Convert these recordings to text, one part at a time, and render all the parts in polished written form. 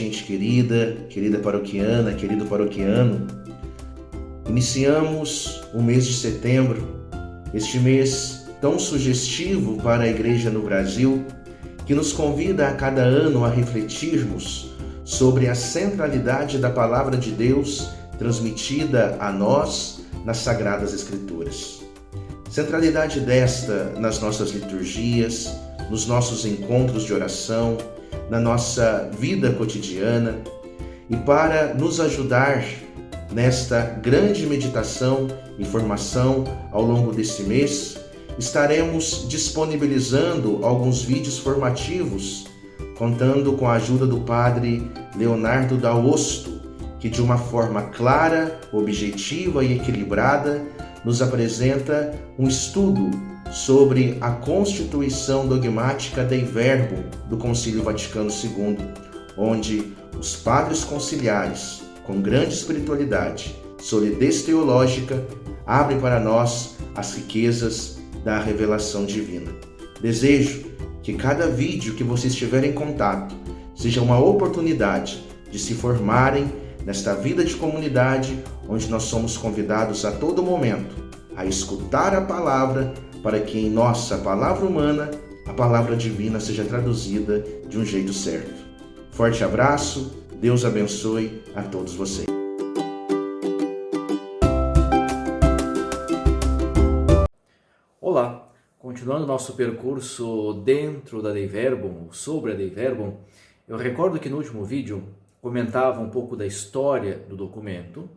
gente querida paroquiana, querido paroquiano. Iniciamos o mês de setembro, este mês tão sugestivo para a Igreja no Brasil, que nos convida a cada ano a refletirmos sobre a centralidade da Palavra de Deus transmitida a nós nas Sagradas Escrituras. Centralidade desta nas nossas liturgias, nos nossos encontros de oração, na nossa vida cotidiana, e para nos ajudar nesta grande meditação e formação ao longo deste mês, estaremos disponibilizando alguns vídeos formativos, contando com a ajuda do Padre Leonardo Daosto, que de uma forma clara, objetiva e equilibrada nos apresenta um estudo sobre a constituição dogmática Dei Verbum do Concílio Vaticano II, onde os padres conciliares, com grande espiritualidade, solidez teológica, abrem para nós as riquezas da revelação divina. Desejo que cada vídeo que você estiver em contato seja uma oportunidade de se formarem nesta vida de comunidade, onde nós somos convidados a todo momento a escutar a palavra, para que em nossa palavra humana a palavra divina seja traduzida de um jeito certo. Forte abraço, Deus abençoe a todos vocês. Olá, continuando nosso percurso dentro da Dei Verbum, sobre a Dei Verbum, eu recordo que no último vídeo comentava um pouco da história do documento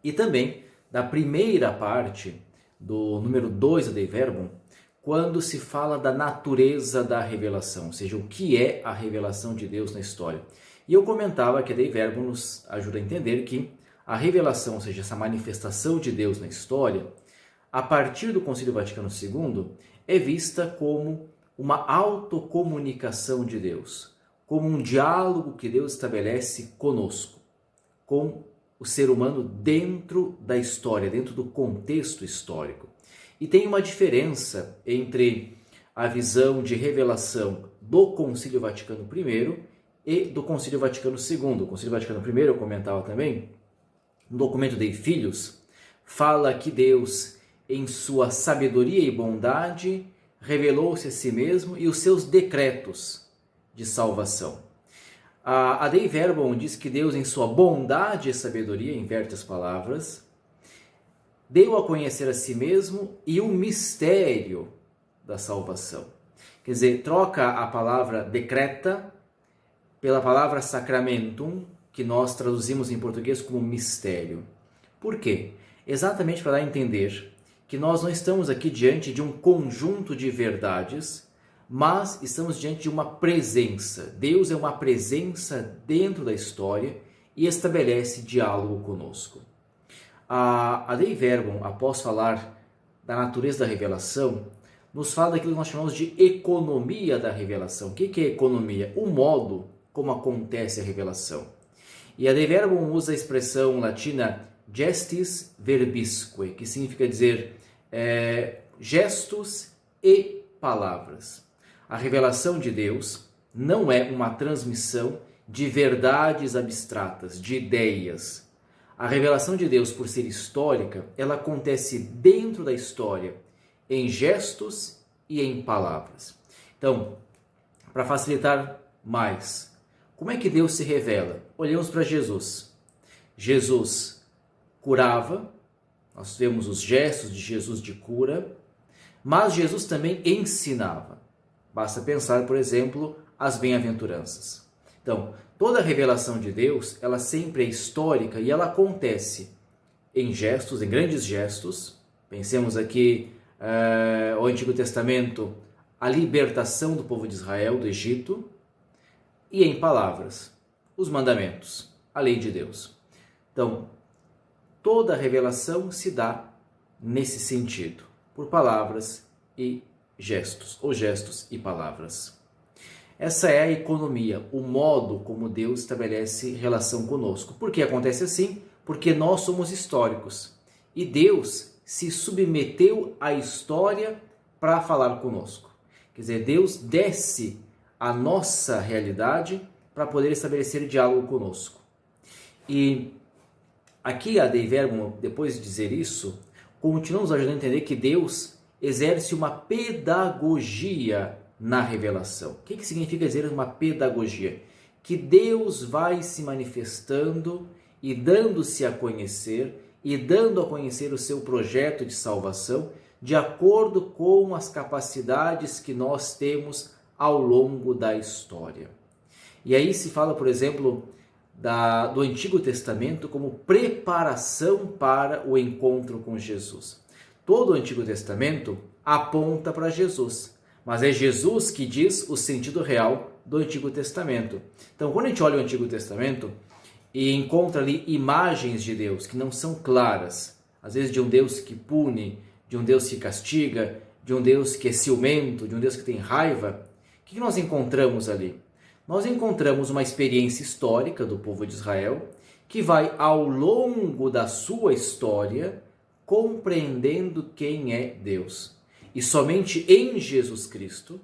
e também da primeira parte do número 2 da Dei Verbum, quando se fala da natureza da revelação, ou seja, o que é a revelação de Deus na história. E eu comentava que a Dei Verbum nos ajuda a entender que a revelação, ou seja, essa manifestação de Deus na história, a partir do Concílio Vaticano II, é vista como uma autocomunicação de Deus, como um diálogo que Deus estabelece conosco, com o ser humano dentro da história, dentro do contexto histórico. E tem uma diferença entre a visão de revelação do Concílio Vaticano I e do Concílio Vaticano II. O Concílio Vaticano I, eu comentava também, no documento Dei Filius, fala que Deus, em sua sabedoria e bondade, revelou-se a si mesmo e os seus decretos de salvação. A Dei Verbum diz que Deus, em sua bondade e sabedoria, inverte as palavras, deu a conhecer a si mesmo e o mistério da salvação. Quer dizer, troca a palavra decreta pela palavra sacramentum, que nós traduzimos em português como mistério. Por quê? Exatamente para dar a entender que nós não estamos aqui diante de um conjunto de verdades, mas estamos diante de uma presença. Deus é uma presença dentro da história e estabelece diálogo conosco. A Dei Verbum, após falar da natureza da revelação, nos fala daquilo que nós chamamos de economia da revelação. O que é economia? O modo como acontece a revelação. E a Dei Verbum usa a expressão latina gestis verbisque, que significa dizer gestos e palavras. A revelação de Deus não é uma transmissão de verdades abstratas, de ideias. A revelação de Deus, por ser histórica, ela acontece dentro da história, em gestos e em palavras. Então, para facilitar mais, como é que Deus se revela? Olhamos para Jesus. Jesus curava, nós vemos os gestos de Jesus de cura, mas Jesus também ensinava. Basta pensar, por exemplo, as bem-aventuranças. Então, toda a revelação de Deus, ela sempre é histórica e ela acontece em gestos, em grandes gestos. Pensemos aqui o Antigo Testamento, a libertação do povo de Israel do Egito, e em palavras, os mandamentos, a lei de Deus. Então, toda a revelação se dá nesse sentido, por palavras e gestos, ou gestos e palavras. Essa é a economia, o modo como Deus estabelece relação conosco. Por que acontece assim? Porque nós somos históricos e Deus se submeteu à história para falar conosco. Quer dizer, Deus desce à nossa realidade para poder estabelecer diálogo conosco. E aqui a Dei Verbum, depois de dizer isso, continua nos ajudando a entender que Deus exerce uma pedagogia na revelação. O que significa dizer uma pedagogia? Que Deus vai se manifestando e dando-se a conhecer e dando a conhecer o seu projeto de salvação de acordo com as capacidades que nós temos ao longo da história. E aí se fala, por exemplo, do Antigo Testamento como preparação para o encontro com Jesus. Todo o Antigo Testamento aponta para Jesus, mas é Jesus que diz o sentido real do Antigo Testamento. Então, quando a gente olha o Antigo Testamento e encontra ali imagens de Deus que não são claras, às vezes de um Deus que pune, de um Deus que castiga, de um Deus que é ciumento, de um Deus que tem raiva, o que nós encontramos ali? Nós encontramos uma experiência histórica do povo de Israel que vai, ao longo da sua história, compreendendo quem é Deus. E somente em Jesus Cristo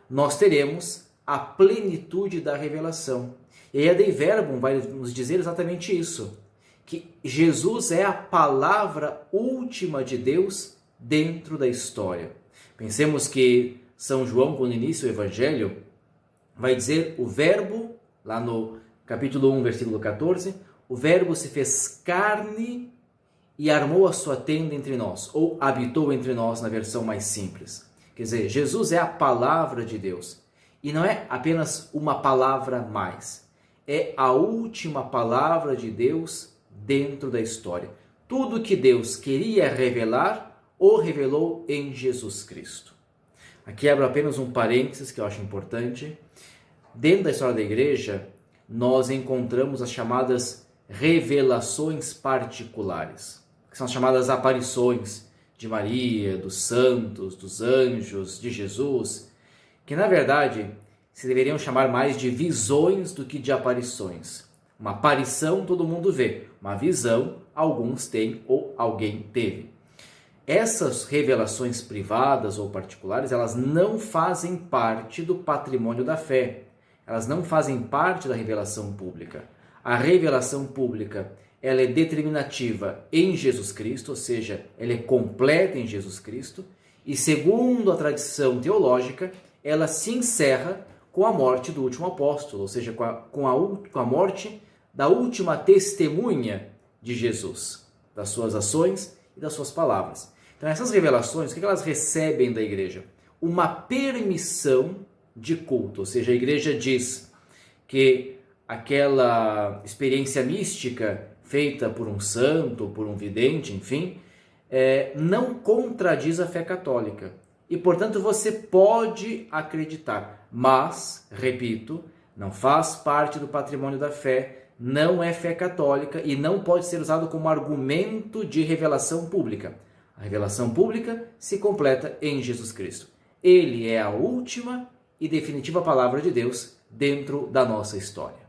nós teremos a plenitude da revelação. E aí a Dei Verbum vai nos dizer exatamente isso, que Jesus é a palavra última de Deus dentro da história. Pensemos que São João, quando inicia o Evangelho, vai dizer o Verbo, lá no capítulo 1, versículo 14, o Verbo se fez carne e armou a sua tenda entre nós, ou habitou entre nós na versão mais simples. Quer dizer, Jesus é a palavra de Deus. E não é apenas uma palavra mais. É a última palavra de Deus dentro da história. Tudo que Deus queria revelar, o revelou em Jesus Cristo. Aqui abro apenas um parênteses que eu acho importante. Dentro da história da igreja, nós encontramos as chamadas revelações particulares, que são as chamadas aparições de Maria, dos santos, dos anjos, de Jesus, que na verdade se deveriam chamar mais de visões do que de aparições. Uma aparição todo mundo vê, uma visão alguns têm ou alguém teve. Essas revelações privadas ou particulares, elas não fazem parte do patrimônio da fé. Elas não fazem parte da revelação pública. A revelação pública, ela é determinativa em Jesus Cristo, ou seja, ela é completa em Jesus Cristo, e segundo a tradição teológica, ela se encerra com a morte do último apóstolo, ou seja, com a morte da última testemunha de Jesus, das suas ações e das suas palavras. Então essas revelações, o que elas recebem da igreja? Uma permissão de culto, ou seja, a igreja diz que aquela experiência mística feita por um santo, por um vidente, enfim, não contradiz a fé católica. E, portanto, você pode acreditar, mas, repito, não faz parte do patrimônio da fé, não é fé católica e não pode ser usado como argumento de revelação pública. A revelação pública se completa em Jesus Cristo. Ele é a última e definitiva palavra de Deus dentro da nossa história.